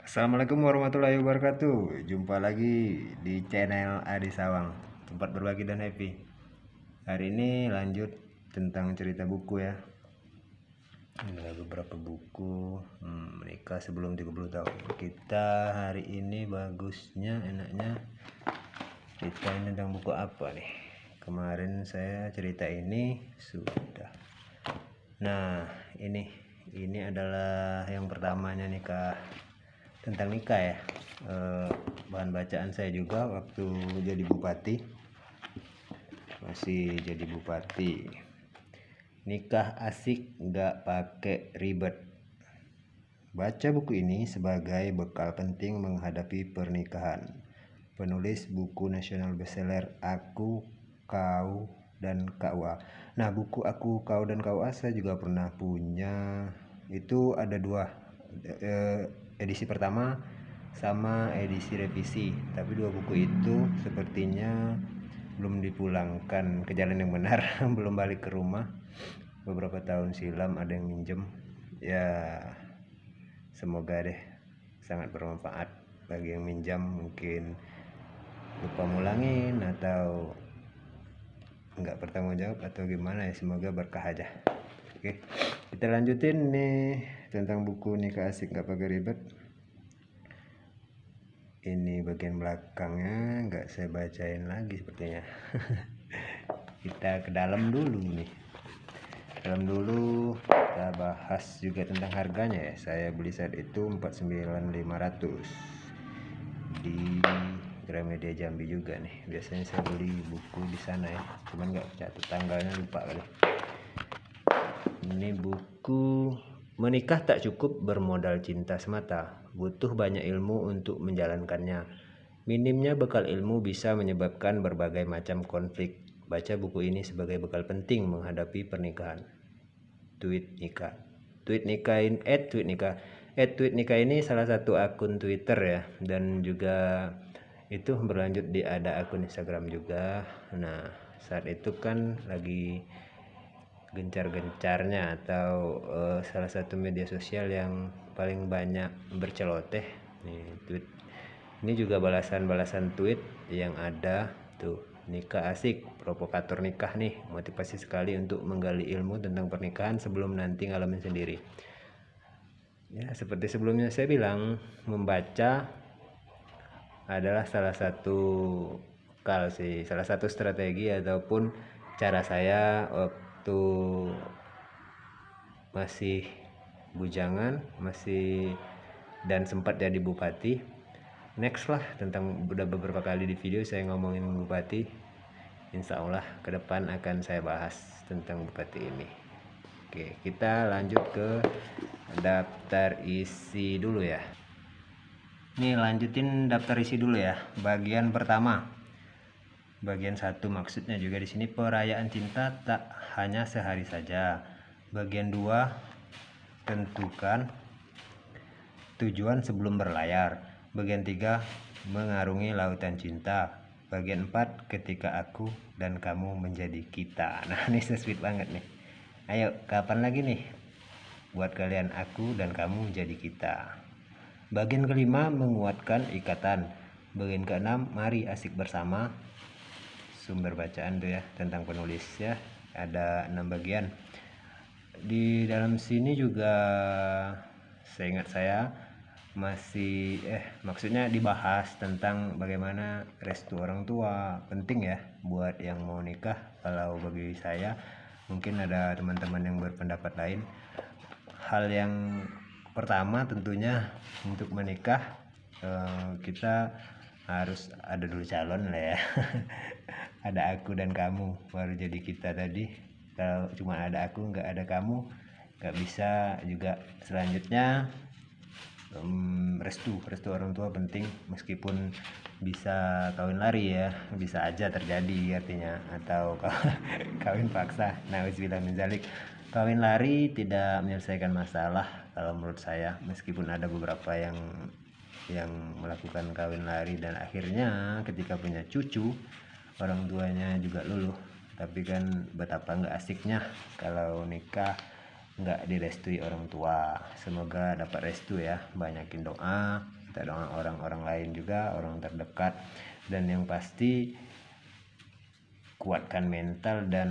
Assalamualaikum warahmatullahi wabarakatuh. Jumpa lagi di channel Adi Sawang, tempat berbagi dan happy. Hari ini lanjut tentang cerita buku ya. Ini ada beberapa buku menikah sebelum 30 tahun. Kita hari ini bagusnya enaknya ceritain tentang buku apa nih. Kemarin saya cerita ini sudah. Nah, ini adalah yang pertamanya nikah. Tentang nikah ya, bahan bacaan saya juga waktu jadi bupati, masih jadi bupati. Nikah asik gak pakai ribet. Baca buku ini sebagai bekal penting menghadapi pernikahan. Penulis buku nasional bestseller Aku, Kau, dan KUA. Nah, buku Aku, Kau, dan KUA saya juga pernah punya. Itu ada dua, edisi pertama sama edisi revisi, tapi dua buku itu sepertinya belum dipulangkan ke jalan yang benar. Belum balik ke rumah. Beberapa tahun silam ada yang minjem ya, semoga deh sangat bermanfaat bagi yang minjam. Mungkin lupa mulangin atau nggak bertanggung jawab atau gimana ya, semoga berkah aja. Oke, kita lanjutin nih tentang buku Nikah Asik Gak Pakai Ribet. Ini bagian belakangnya nggak saya bacain lagi sepertinya. Kita ke dalam dulu nih. Dalam dulu kita bahas juga tentang harganya ya. Saya beli saat itu 49.500 di Gramedia Jambi juga nih. Biasanya saya beli buku di sana ya, cuman nggak catat tanggalnya, lupa kali. Ini buku Menikah Tak Cukup Bermodal Cinta Semata, butuh banyak ilmu untuk menjalankannya. Minimnya bekal ilmu bisa menyebabkan berbagai macam konflik. Baca buku ini sebagai bekal penting menghadapi pernikahan. Tweet nikah. Tweet nikah ini salah satu akun Twitter ya, dan juga itu berlanjut di ada akun Instagram juga. Nah, saat itu kan lagi gencar-gencarnya atau salah satu media sosial yang paling banyak berceloteh nih tweet. Ini juga balasan-balasan tweet yang ada tuh. Nikah asik, provokator nikah nih, motivasi sekali untuk menggali ilmu tentang pernikahan sebelum nanti ngalamin sendiri. Ya, seperti sebelumnya saya bilang, membaca adalah salah satu salah satu strategi ataupun cara saya waktu masih bujangan, dan sempat jadi bupati. Next lah, tentang udah beberapa kali di video saya ngomongin bupati. Insya Allah ke depan akan saya bahas tentang bupati ini. Oke, kita lanjut ke daftar isi dulu ya. Nih, lanjutin daftar isi dulu ya. Bagian pertama, bagian 1 maksudnya juga di sini, perayaan cinta tak hanya sehari saja. Bagian 2, tentukan tujuan sebelum berlayar. Bagian 3, mengarungi lautan cinta. Bagian 4, ketika aku dan kamu menjadi kita. Nah, ini sweet banget nih. Ayo, kapan lagi nih buat kalian aku dan kamu jadi kita. Bagian kelima, menguatkan ikatan. Bagian keenam, mari asik bersama. Sumber bacaan tuh ya, tentang penulis ya. Ada 6 bagian. Di dalam sini juga seingat saya masih maksudnya dibahas tentang bagaimana restu orang tua penting ya buat yang mau nikah. Kalau bagi saya, mungkin ada teman-teman yang berpendapat lain. Hal yang pertama tentunya untuk menikah, kita harus ada dulu calon lah ya. Ada aku dan kamu baru jadi kita tadi. Kalau cuma ada aku nggak ada kamu, nggak bisa juga. Selanjutnya restu orang tua penting, meskipun bisa kawin lari ya, bisa aja terjadi artinya, atau kawin paksa. Nauzubillah min dzalik. Kawin lari tidak menyelesaikan masalah kalau menurut saya, meskipun ada beberapa yang melakukan kawin lari dan akhirnya ketika punya cucu orang tuanya juga luluh. Tapi kan betapa nggak asiknya kalau nikah nggak direstui orang tua. Semoga dapat restu ya, banyakin doa, minta doa orang-orang lain juga, orang terdekat, dan yang pasti kuatkan mental dan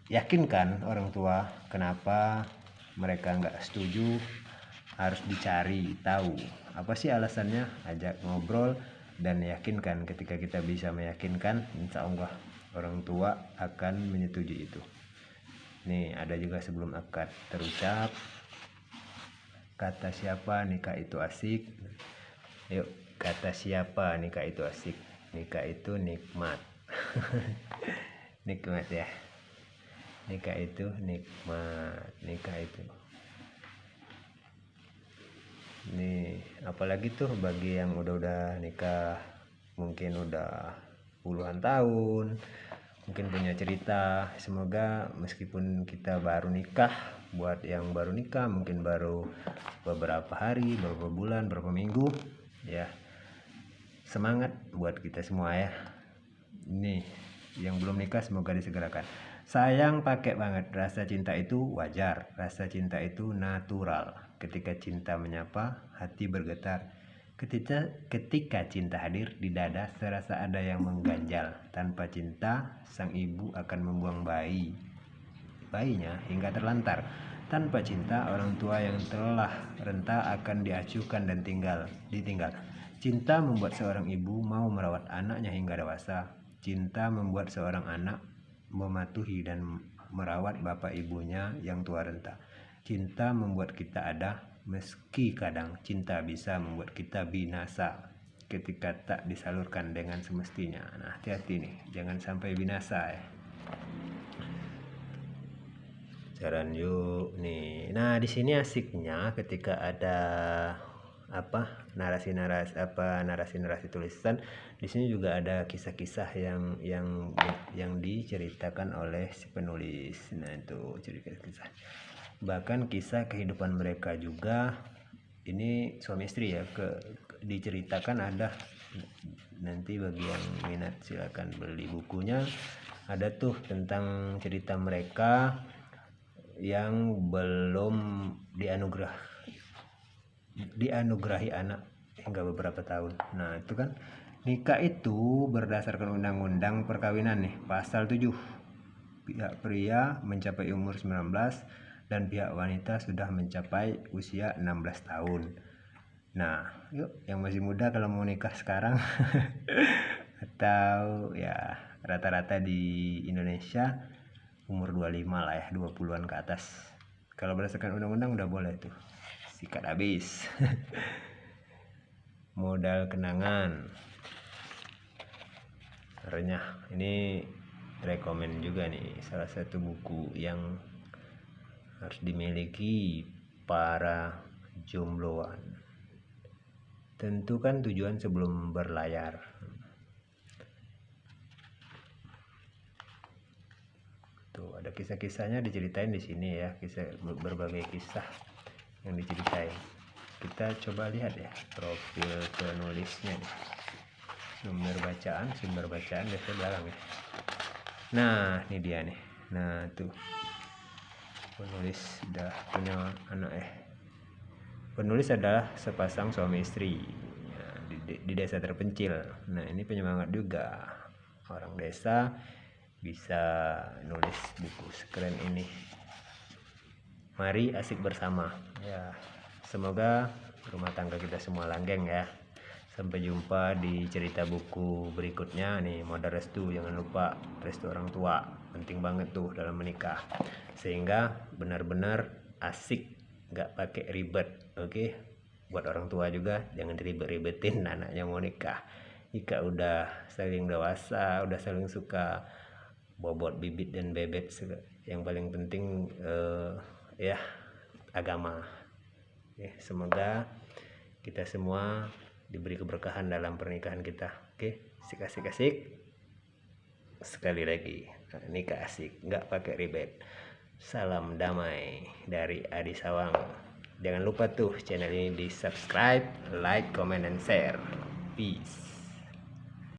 yakinkan orang tua. Kenapa mereka nggak setuju, harus dicari tahu apa sih alasannya, ajak ngobrol dan yakinkan. Ketika kita bisa meyakinkan, insya Allah orang tua akan menyetujui itu. Nih ada juga sebelum akad terucap, kata siapa nikah itu asik. Yuk, kata siapa nikah itu asik? Nikah itu nikmat. Nikmat ya, nikah itu nikmat, nikah itu nih, apalagi tuh bagi yang udah nikah, mungkin udah puluhan tahun, mungkin punya cerita. Semoga meskipun kita baru nikah, buat yang baru nikah mungkin baru beberapa hari, beberapa bulan, beberapa minggu ya, semangat buat kita semua ya. Ini yang belum nikah semoga disegerakan. Sayang pakai banget, rasa cinta itu wajar, rasa cinta itu natural. Ketika cinta menyapa, hati bergetar. Ketika cinta hadir di dada, serasa ada yang mengganjal. Tanpa cinta, sang ibu akan membuang bayinya hingga terlantar. Tanpa cinta, orang tua yang telah renta akan diacuhkan dan ditinggal. Cinta membuat seorang ibu mau merawat anaknya hingga dewasa. Cinta membuat seorang anak mematuhi dan merawat bapak ibunya yang tua renta. Cinta membuat kita ada, meski kadang cinta bisa membuat kita binasa ketika tak disalurkan dengan semestinya. Nah, hati-hati nih, jangan sampai binasa ya. Jalan yuk nih. Nah, di sini asiknya ketika ada narasi tulisan. Di sini juga ada kisah-kisah yang diceritakan oleh si penulis. Nah, itu cerita-kisah. Bahkan kisah kehidupan mereka juga. Ini suami istri ya, diceritakan ada. Nanti bagi yang minat silakan beli bukunya. Ada tuh tentang cerita mereka yang belum dianugerahi anak hingga beberapa tahun. Nah, itu kan nikah itu berdasarkan undang-undang perkawinan nih, pasal 7. Pihak pria mencapai umur 19 dan pihak wanita sudah mencapai usia 16 tahun. Nah, yuk yang masih muda kalau mau nikah sekarang atau ya rata-rata di Indonesia umur 25 lah ya, 20-an ke atas. Kalau berdasarkan undang-undang udah boleh tuh. Sikat habis. Modal kenangan. Renyah. Ini rekomen juga nih, salah satu buku yang harus dimiliki para jombloan. Tentukan tujuan sebelum berlayar. Tuh ada kisah-kisahnya diceritain di sini ya, berbagai kisah yang diceritain. Kita coba lihat ya profil penulisnya nih. Sumber bacaan biasanya belakang ya. Nah, ini dia nih. Nah, tuh penulis sudah punya anak ya. Penulis adalah sepasang suami istri ya, di desa terpencil. Nah, ini penyemangat juga. Orang desa bisa nulis buku sekeren ini. Mari asik bersama ya. Semoga rumah tangga kita semua langgeng ya. Sampai jumpa di cerita buku berikutnya nih. Modal restu, jangan lupa restu orang tua, penting banget tuh dalam menikah, sehingga benar-benar asik, nggak pakai ribet. Oke, buat orang tua juga jangan diribet-ribetin anaknya mau nikah. Jika udah saling dewasa, udah saling suka, bobot bibit dan bebet, yang paling penting ya agama ya. Semoga kita semua diberi keberkahan dalam pernikahan kita. Oke, asik. Sekali lagi, nikah asik, nggak pakai ribet. Salam damai dari Adi Sawang. Jangan lupa tuh channel ini di subscribe, like, comment, and share. Peace.